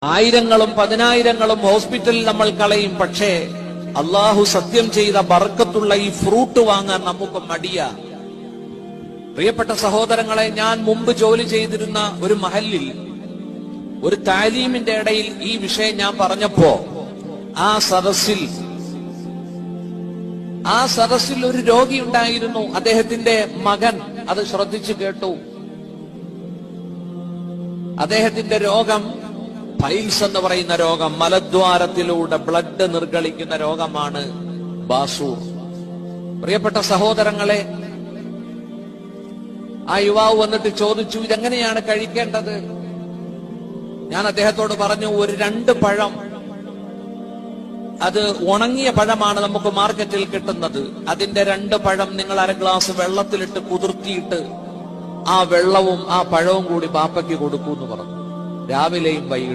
ആയിരങ്ങളും പതിനായിരങ്ങളും ഹോസ്പിറ്റലിൽ നമ്മൾ കളയും. പക്ഷേ അള്ളാഹു സത്യം ചെയ്ത ബർക്കത്തുള്ള ഈ ഫ്രൂട്ട് വാങ്ങാൻ നമുക്ക് മടിയ. പ്രിയപ്പെട്ട സഹോദരങ്ങളെ, ഞാൻ മുമ്പ് ജോലി ചെയ്തിരുന്ന ഒരു മഹല്ലിൽ ഒരു താലീമിന്റെ ഇടയിൽ ഈ വിഷയം ഞാൻ പറഞ്ഞപ്പോ ആ സദസ്സിൽ ഒരു രോഗി ഉണ്ടായിരുന്നു. അദ്ദേഹത്തിന്റെ മകൻ അത് ശ്രദ്ധിച്ചു കേട്ടു. അദ്ദേഹത്തിന്റെ രോഗം പൈൽസ് എന്ന് പറയുന്ന രോഗം, മലദ്വാരത്തിലൂടെ ബ്ലഡ് നിർഗളിക്കുന്ന രോഗമാണ് ബാസൂർ. പ്രിയപ്പെട്ട സഹോദരങ്ങളെ, ആ യുവാവ് വന്നിട്ട് ചോദിച്ചു, ഇതെങ്ങനെയാണ് കഴിക്കേണ്ടത്? ഞാൻ അദ്ദേഹത്തോട് പറഞ്ഞു, ഒരു 2 പഴം, അത് ഉണങ്ങിയ പഴമാണ് നമുക്ക് മാർക്കറ്റിൽ കിട്ടുന്നത്, അതിന്റെ 2 പഴം നിങ്ങൾ 1/2 ഗ്ലാസ് വെള്ളത്തിലിട്ട് കുതിർത്തിയിട്ട് ആ വെള്ളവും ആ പഴവും കൂടി ബാപ്പയ്ക്ക് കൊടുക്കൂ എന്ന് പറഞ്ഞു. രാവിലെയും വൈകിട്ടും.